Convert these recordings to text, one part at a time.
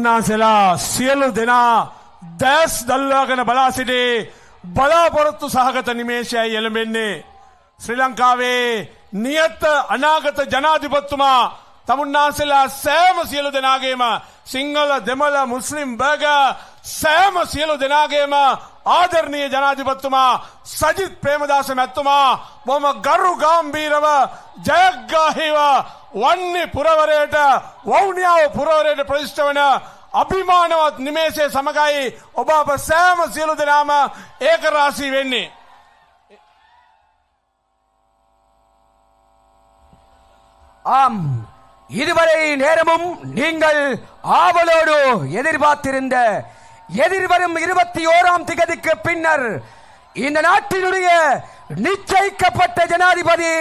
තමුන්නාන්සේලා සියලු දෙනා දැස් දල්වාගෙන බලා සිටි බලාපොරොත්තු සහගත නිමේෂයයි එළඹෙන්නේ. ශ්‍රී ලංකාවේ නියත අනාගත ජනාධිපතිතුමා තමුන්නාන්සේලා සෑම සියලු දෙනාගේම සිංහල දෙමළ මුස්ලිම් බර්ග සෑම සියලු දෙනාගේම ආදරණීය ජනාධිපතිතුමා සජිත් ප්‍රේමදාස මැතිතුමා බොහොම ගරු ගාම්භීරව ජයග්‍රාහීව වන්නේ පුරවරයට වවුනියාව පුරවරයට ප්‍රතිෂ්ඨ වන අභිමානවත් නිමේෂයේ සමගයි ඔබ අප සෑම සියලු දෙනාම ඒක රාශී වෙන්නේ. ஆம், இதுவரை நேரமும் நீங்கள் ஆவலோடு எதிர்பார்த்திருந்த எதிர்வரும் 21ஆம் திகதிக்கு பின்னர் இந்த நாட்டினுடைய நிச்சயிக்கப்பட்ட ஜனாதிபதி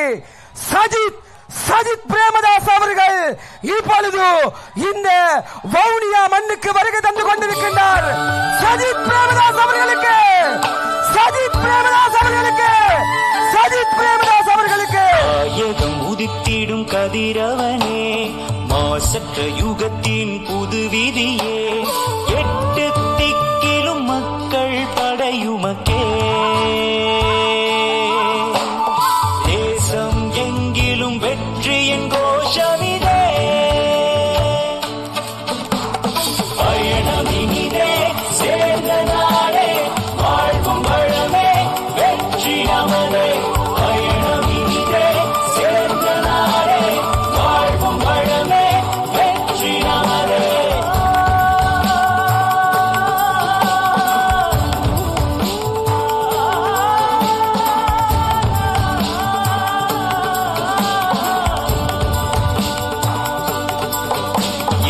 சஜித் பிரேமதாஸ் அவர்கள் இப்பொழுது இந்த வவுனியா மண்ணுக்கு வருகை தந்து கொண்டிருக்கின்றார். சஜித் பிரேமதாஸ் அவர்களுக்கு உதித்திடும் கதிரவனே, மாசற்ற யுகத்தின் புது விதியே, 8 திக்கிலும் மக்கள் படையுமக்கே, தேசம் எங்கிலும் வெற்றியின் கோஷமிதே, பயணமினிதே, சேர்ந்த நாடே, வாழ்வும் வளமே, வெற்றி நமதே, பயணமினிதே, சேர்ந்த நாடே, வாழ்வும் வளமே, வெற்றி நமதே.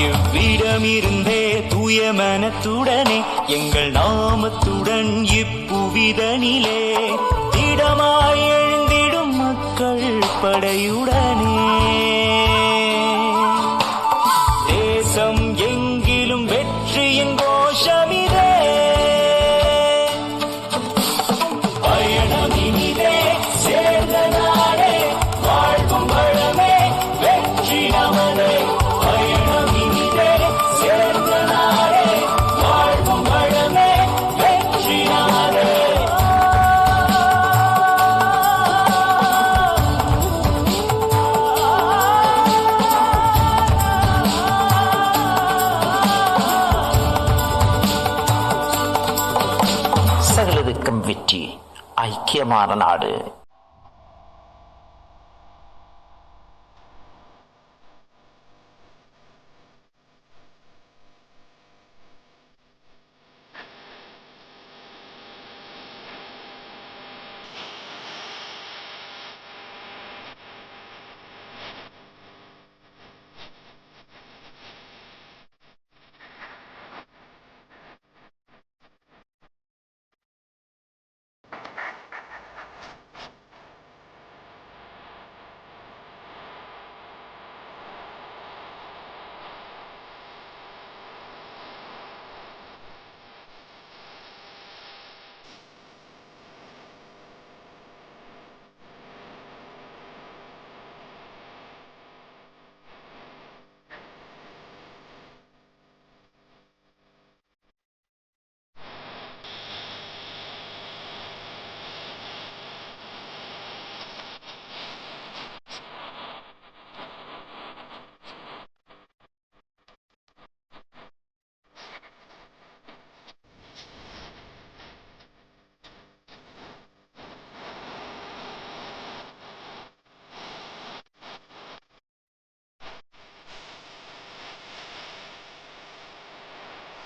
இவ்விடமிருந்தே தூய மனத்துடனே எங்கள் நாமத்துடன் இப்புவிதனிலே திடமாய் எழுந்திடும் மக்கள் படையுடனே, தேசம் எங்கிலும் வெற்றியின் கோஷமிதே, பயணமினிதே, சேர்ந்த நாடே, வாழ்வும் வளமே, வெற்றி நமதே, பயணமினிதே, சேர்ந்த நாடே, வாழ்வும் வளமே, வெற்றி நமதே. சகலதுக்கும் வெற்றி, ஐக்கியமான நாடு.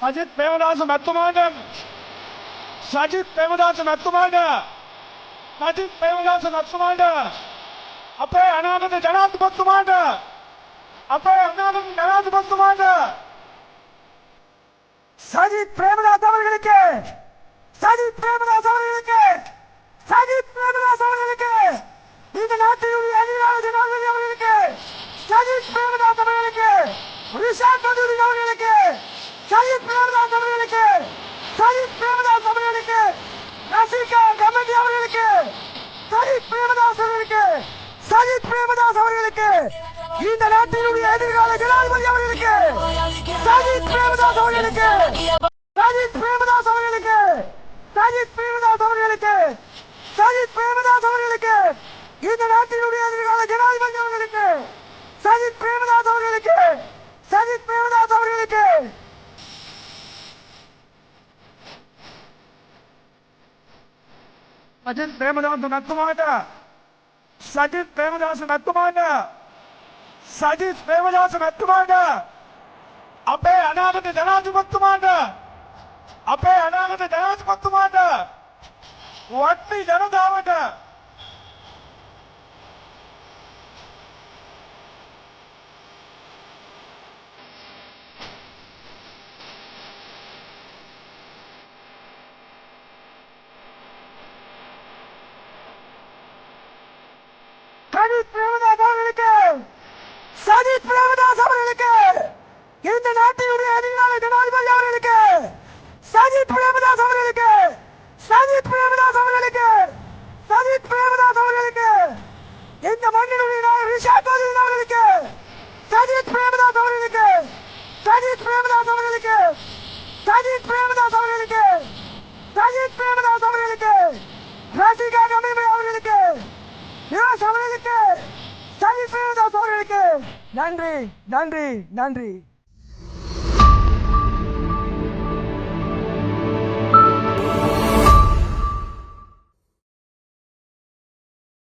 සජිත් ප්‍රේමදාස මැතිතුමාට අපේ අනාගත ජනාධිපතිතුමාට சஜித் பிரேமதாஸ் அவர்களுக்கு இந்த நாட்டினுடைய எதிரான ஜனாதிபதி அவர்களுக்கு, சஜித் பிரேமதாஸ் அவர்களுக்கு, ரிஷாட் பதியுதீன் அவர்களுக்கு, சஜித் பிரேமதாஸ் அவர்களுக்கு, ரசிகா கமிட்டி அவர்களுக்கு, சஜித் பிரேமதாஸ் அவர்களுக்கு, இந்த நாட்டினுடைய எதிர்கால ஜனாதிபதி அவர்களுக்கு சஜித் பிரேமதாஸ் அவர்களுக்கு சஜித் பிரேமதாஸ் அவர்களுக்கு சஜித் பிரேமதாஸ் அவர்களுக்கு சஜித் பிரேமதாஸ் அவர்களுக்கு இந்த நாட்டினுடைய எதிர்கால ஜனாதிபதி அவர்களுக்கு சஜித் பிரேமதாஸ் அவர்களுக்கு சஜித் பிரேமதாஸ் அவர்களுக்கு සජිත් ප්‍රේමදාස මැතිතුමාට සජිත් ප්‍රේමදාස මැතිතුමාට සජිත් ප්‍රේමදාස මැතිතුමාට අපේ අනාගත ජනාධිපතිතුමාට අපේ අනාගත ජනාධිපතිතුමාට වට්ටි ජනතාවට சஜித் பிரேமதாஸ் அவர்களுக்கு சஜித் பிரேமதாஸ் அவர்களுக்கு இந்த நாட்டினுடைய எதிர்கால ஜனாதிபதி அவர்களுக்கு சஜித் பிரேமதாஸ் அவர்களுக்கு சஜித் பிரேமதாஸ் அவர்களுக்கு சஜித் பிரேமதாஸ் அவர்களுக்கு இந்த மண்ணினுடைய நாயகர் ரிஷாத் கோவிந்தன் அவர்களுக்கு சஜித் பிரேமதாஸ் அவர்களுக்கு சஜித் பிரேமதாஸ் அவர்களுக்கு சஜித் பிரேமதாஸ் அவர்களுக்கு சஜித் பிரேமதாஸ் அவர்களுக்கு ரசிகா கமிமை அவர்களுக்கு அவர்களுக்கு சஜித் பிரேமதாஸ் அவர்களுக்கு நன்றி நன்றி நன்றி.